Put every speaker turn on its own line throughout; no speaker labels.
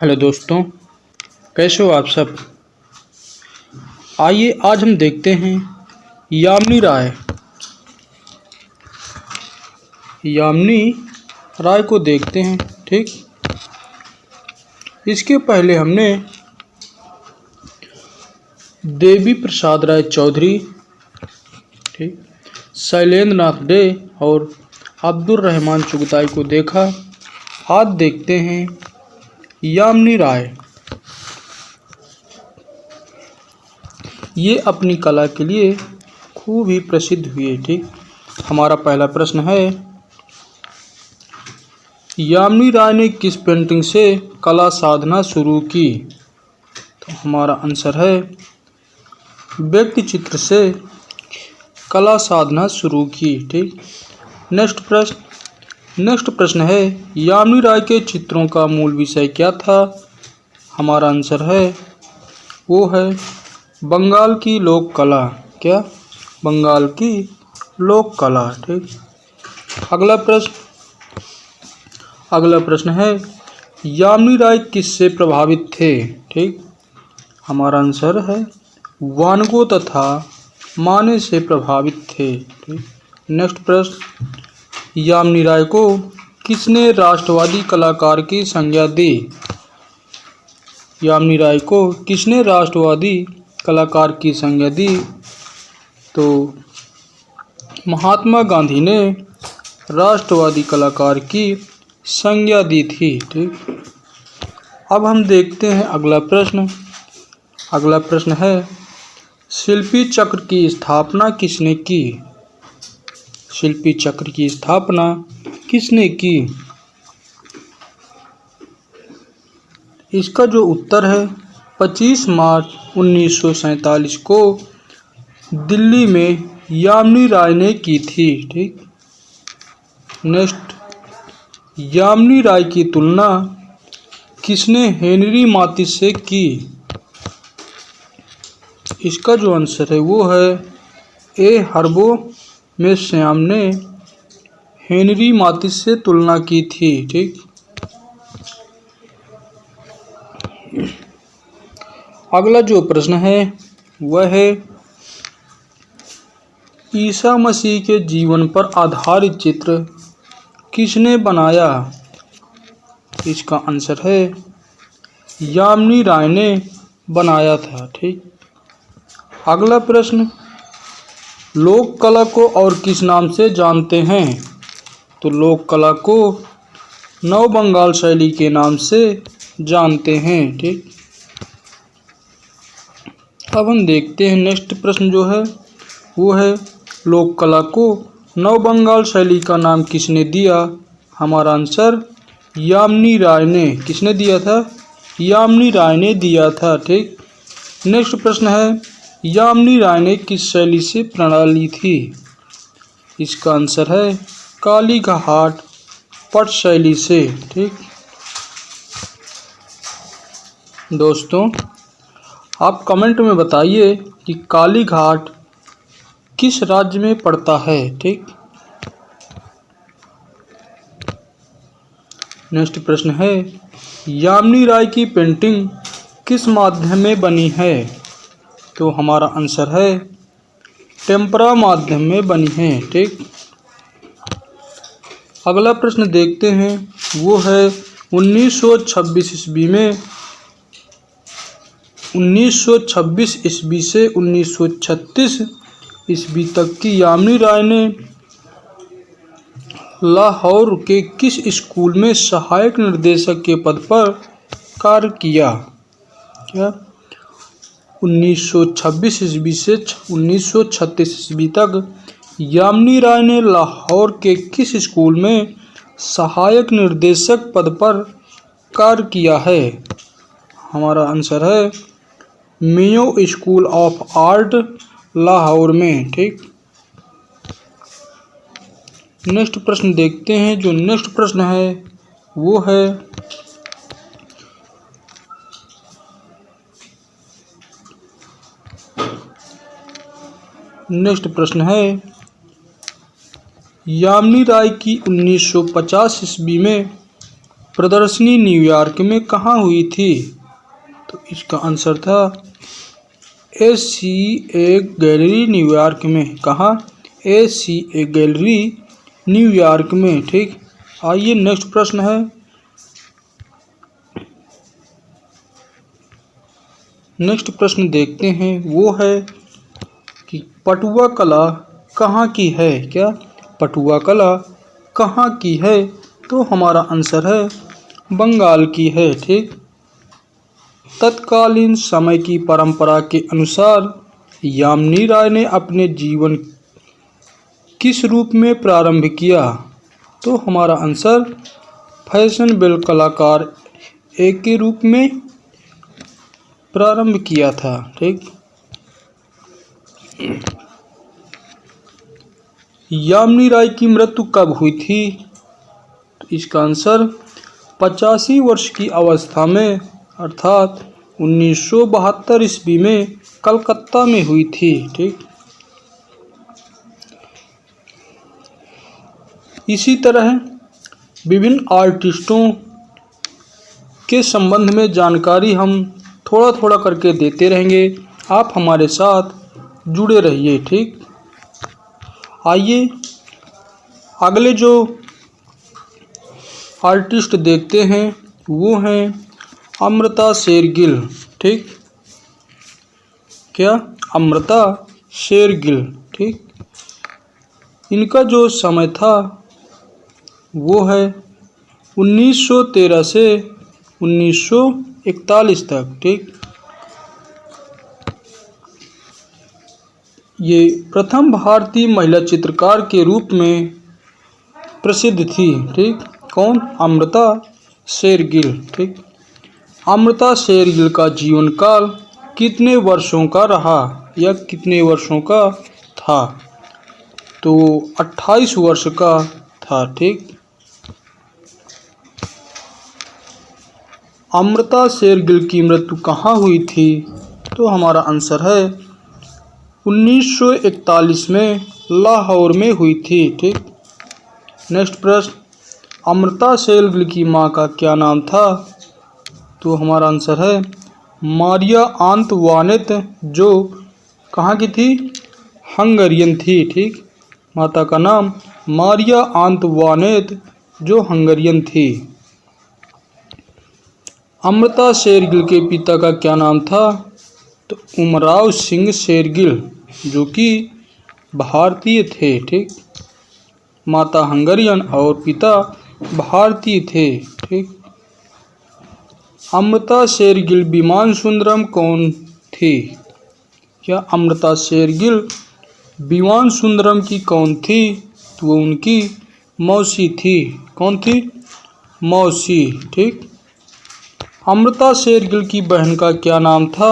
Hello दोस्तों, कैसे हो आप सब। आइए आज हम देखते हैं यामिनी राय। यामिनी राय को देखते हैं। ठीक, इसके पहले हमने देवी प्रसाद राय चौधरी, ठीक, शैलेंद्र नाथ डे और अब्दुल रहमान चुगताई को देखा। आज देखते हैं यामिनी राय। ये अपनी कला के लिए खूब ही प्रसिद्ध हुए। ठीक, हमारा पहला प्रश्न है, यामिनी राय ने किस पेंटिंग से कला साधना शुरू की। तो हमारा आंसर है व्यक्ति चित्र से कला साधना शुरू की। ठीक, नेक्स्ट प्रश्न है, यामिनी राय के चित्रों का मूल विषय क्या था। हमारा आंसर है वो है बंगाल की लोक कला। क्या? बंगाल की लोक कला। ठीक, अगला प्रश्न है, यामिनी राय किससे प्रभावित थे। ठीक, हमारा आंसर है वानगो तथा माने से प्रभावित थे। ठीक, नेक्स्ट प्रश्न, यामिनी राय को किसने राष्ट्रवादी कलाकार की संज्ञा दी। यामिनी राय को किसने राष्ट्रवादी कलाकार की संज्ञा दी। तो महात्मा गांधी ने राष्ट्रवादी कलाकार की संज्ञा दी थी। ठीक, अब हम देखते हैं अगला प्रश्न है, शिल्पी चक्र की स्थापना किसने की। शिल्पी चक्र की स्थापना किसने की। इसका जो उत्तर है 25 मार्च 1947 को दिल्ली में यामिनी राय ने की थी। ठीक, नेक्स्ट, यामिनी राय की तुलना किसने हेनरी मातिस से की। इसका जो आंसर है वो है ए हर्बो में श्याम ने हेनरी मातिस से तुलना की थी। ठीक, अगला जो प्रश्न है वह है, ईसा मसीह के जीवन पर आधारित चित्र किसने बनाया। इसका आंसर है यामिनी राय ने बनाया था। ठीक, अगला प्रश्न, लोक कला को और किस नाम से जानते हैं। तो लोक कला को नव बंगाल शैली के नाम से जानते हैं। ठीक, अब हम देखते हैं नेक्स्ट प्रश्न जो है वो है, लोक कला को नव बंगाल शैली का नाम किसने दिया। हमारा आंसर यामिनी राय ने। किसने दिया था? यामिनी राय ने दिया था। ठीक, नेक्स्ट प्रश्न है, यामिनी राय ने किस शैली से प्रेरणा ली थी। इसका आंसर है काली घाट पट शैली से। ठीक, दोस्तों आप कमेंट में बताइए कि काली घाट किस राज्य में पड़ता है। ठीक, नेक्स्ट प्रश्न है, यामिनी राय की पेंटिंग किस माध्यम में बनी है। तो हमारा आंसर है टेम्परा माध्यम में बनी है। ठीक, अगला प्रश्न देखते हैं वो है, 1926 ईस्वी से 1936 ईस्वी तक की यामिनी राय ने लाहौर के किस स्कूल में सहायक निर्देशक के पद पर कार्य किया। क्या? 1926 ईस्वी से 1936 ईस्वी तक यामिनी राय ने लाहौर के किस स्कूल में सहायक निर्देशक पद पर कार्य किया है। हमारा आंसर है Mayo school of art Lahore में। ठीक, नेक्स्ट प्रश्न देखते हैं। जो नेक्स्ट प्रश्न है वो है, यामिनी राय की 1950 ईस्वी में प्रदर्शनी न्यूयॉर्क में कहाँ हुई थी? तो इसका आंसर था एससीए गैलरी न्यूयॉर्क में। कहाँ? एससीए गैलरी न्यूयॉर्क में। ठीक, आइए नेक्स्ट प्रश्न है। नेक्स्ट प्रश्न देखते हैं, वो है कि पटुआ कला कहाँ की है? क्या पटुआ कला कहाँ की है? तो हमारा आंसर है बंगाल की है। ठीक, तत्कालीन समय की परंपरा के अनुसार यामिनी राय ने अपने जीवन किस रूप में प्रारंभ किया? तो हमारा आंसर फैशनेबल कलाकार एक के रूप में प्रारंभ किया था। ठीक, यामिनी राय की मृत्यु कब हुई थी? तो इसका आंसर 85 वर्ष की अवस्था में अर्थात 1972 ईस्वी में कलकत्ता में हुई थी। ठीक, इसी तरह विभिन्न आर्टिस्टों के संबंध में जानकारी हम थोड़ा थोड़ा करके देते रहेंगे, आप हमारे साथ जुड़े रहिए। ठीक, आइए अगले जो आर्टिस्ट देखते हैं वो हैं अमृता शेरगिल। ठीक, क्या? अमृता शेरगिल। ठीक, इनका जो समय था वो है 1913 से 1941 तक। ठीक, ये प्रथम भारतीय महिला चित्रकार के रूप में प्रसिद्ध थी। ठीक, कौन? अमृता शेरगिल। ठीक, अमृता शेरगिल का जीवन काल कितने वर्षों का रहा या कितने वर्षों का था? तो 28 वर्ष का था। ठीक, अमृता शेरगिल की मृत्यु कहाँ हुई थी? तो हमारा आंसर है 1941 में लाहौर में हुई थी। ठीक, नेक्स्ट प्रश्न, अमृता शेरगिल की मां का क्या नाम था? तो हमारा आंसर है मारिया आंतवानेत, जो कहाँ की थी? हंगरियन थी। ठीक, माता का नाम मारिया आंतवानेत, जो हंगरियन थी। अमृता शेरगिल के पिता का क्या नाम था? तो उमराव सिंह शेरगिल, जो कि भारतीय थे। ठीक, माता हंगरियन और पिता भारतीय थे। ठीक, अमृता शेरगिल विमान सुंदरम कौन थी? क्या अमृता शेरगिल विमान सुंदरम की कौन थी? तो वो उनकी मौसी थी। कौन थी? मौसी। ठीक, अमृता शेरगिल की बहन का क्या नाम था?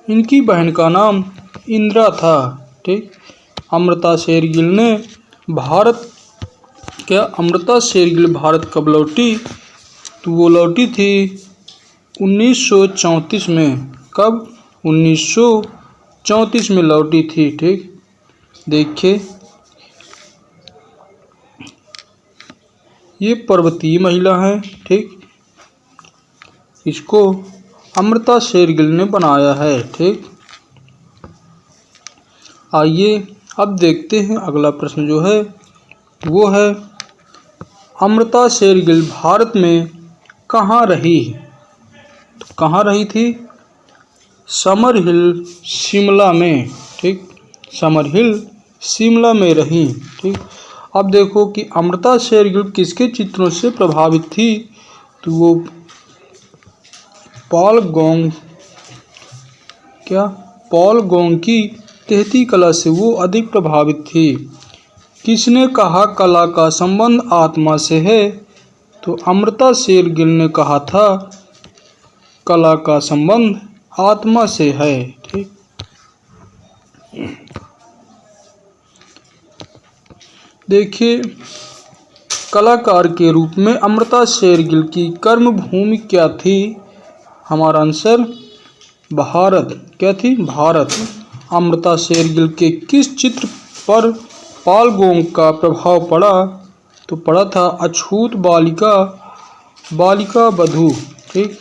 इनकी बहन का नाम इंदिरा था। ठीक, अमृता शेरगिल ने अमृता शेरगिल भारत कब लौटी? तो वो लौटी थी 1934 में। कब? 1934 में लौटी थी। ठीक, देखिए ये पर्वतीय महिला है। ठीक, इसको अमृता शेरगिल ने बनाया है। ठीक, आइए अब देखते हैं अगला प्रश्न जो है वो है अमृता शेरगिल भारत में कहाँ रही? तो कहाँ रही थी? समर हिल शिमला में। ठीक, समर हिल शिमला में रही। ठीक, अब देखो कि अमृता शेरगिल किसके चित्रों से प्रभावित थी? तो वो पॉल गौग की तेहती कला से वो अधिक प्रभावित थी। किसने कहा कला का संबंध आत्मा से है? तो अमृता शेरगिल ने कहा था कला का संबंध आत्मा से है। ठीक, देखिए कलाकार के रूप में अमृता शेरगिल की कर्म भूमि क्या थी? हमारा आंसर भारत। क्या थी? भारत। अमृता शेरगिल के किस चित्र पर पॉल गौग का प्रभाव पड़ा? तो पड़ा था अछूत बालिका बालिका वधू। ठीक।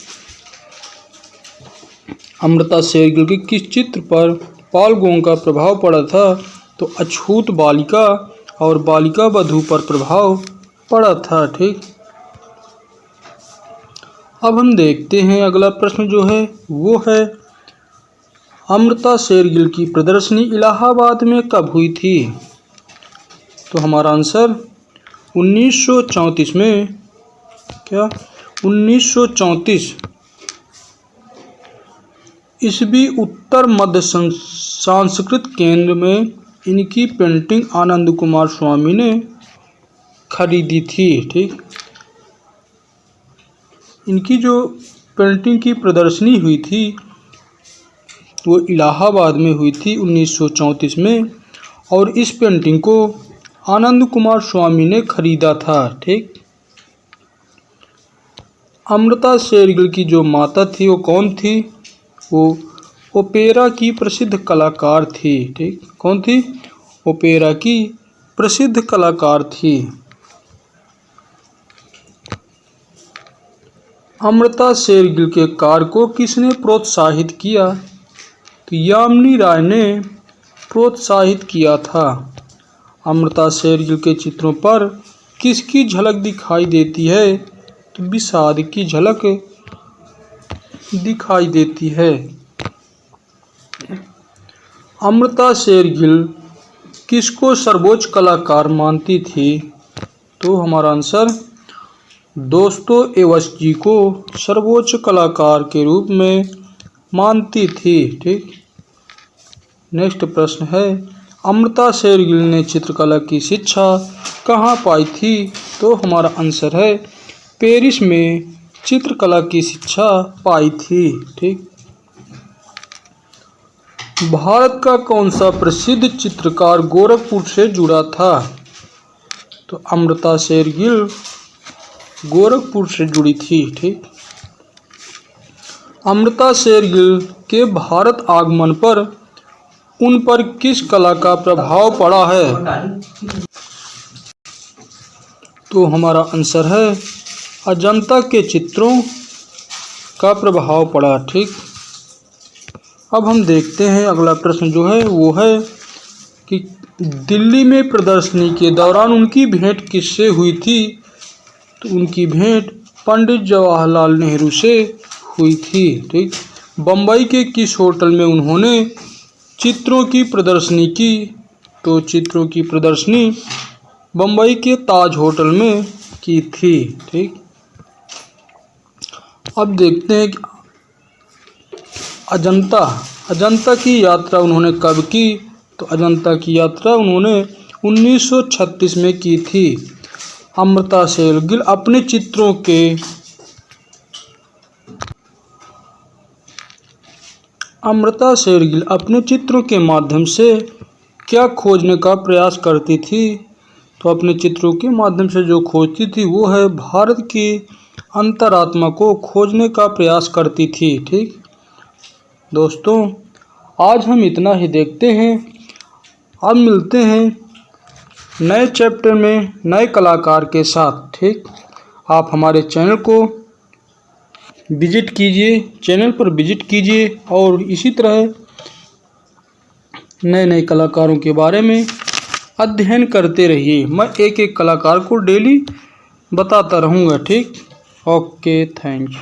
अमृता शेरगिल के किस चित्र पर पॉल गोंग का प्रभाव पड़ा था? तो अछूत बालिका और बालिका वधू पर प्रभाव पड़ा था। ठीक। अब हम देखते हैं अगला प्रश्न जो है वो है, अमृता शेरगिल की प्रदर्शनी इलाहाबाद में कब हुई थी? तो हमारा आंसर 1934 में। क्या? 1934 ईस्वी उत्तर मध्य सांस्कृतिक केंद्र में इनकी पेंटिंग आनंद कुमार स्वामी ने खरीदी थी। ठीक। इनकी जो पेंटिंग की प्रदर्शनी हुई थी वो इलाहाबाद में हुई थी 1934 में, और इस पेंटिंग को आनंद कुमार स्वामी ने खरीदा था। ठीक। अमृता शेरगिल की जो माता थी वो कौन थी? वो ओपेरा की प्रसिद्ध कलाकार थी। ठीक। कौन थी? ओपेरा की प्रसिद्ध कलाकार थी। अमृता शेरगिल के कार्य को किसने प्रोत्साहित किया? तो यामिनी राय ने प्रोत्साहित किया था। अमृता शेरगिल के चित्रों पर किसकी झलक दिखाई देती है? तो विषाद की झलक दिखाई देती है। अमृता शेरगिल किसको सर्वोच्च कलाकार मानती थी? तो हमारा आंसर दोस्तोयेवस्की को सर्वोच्च कलाकार के रूप में मानती थी। ठीक। नेक्स्ट प्रश्न है, अमृता शेरगिल ने चित्रकला की शिक्षा कहाँ पाई थी? तो हमारा आंसर है पेरिस में चित्रकला की शिक्षा पाई थी। ठीक। भारत का कौन सा प्रसिद्ध चित्रकार गोरखपुर से जुड़ा था? तो अमृता शेरगिल गोरखपुर से जुड़ी थी। ठीक। अमृता शेरगिल के भारत आगमन पर उन पर किस कला का प्रभाव पड़ा है? तो हमारा आंसर है अजंता के चित्रों का प्रभाव पड़ा। ठीक। अब हम देखते हैं अगला प्रश्न जो है वो है कि दिल्ली में प्रदर्शनी के दौरान उनकी भेंट किससे हुई थी? तो उनकी भेंट पंडित जवाहरलाल नेहरू से हुई थी। ठीक। बम्बई के किस होटल में उन्होंने चित्रों की प्रदर्शनी की? तो चित्रों की प्रदर्शनी बम्बई के ताज होटल में की थी। ठीक। अब देखते हैं कि अजंता की यात्रा उन्होंने कब की? तो अजंता की यात्रा उन्होंने 1936 में की थी। अमृता शेरगिल अपने चित्रों के माध्यम से क्या खोजने का प्रयास करती थी? तो अपने चित्रों के माध्यम से जो खोजती थी वो है भारत की अंतरात्मा को खोजने का प्रयास करती थी। ठीक। दोस्तों, आज हम इतना ही देखते हैं। अब मिलते हैं नए चैप्टर में नए कलाकार के साथ। ठीक। आप हमारे चैनल को विजिट कीजिए, चैनल पर विजिट कीजिए और इसी तरह नए नए कलाकारों के बारे में अध्ययन करते रहिए। मैं एक एक कलाकार को डेली बताता रहूँगा। ठीक। Okay, thanks.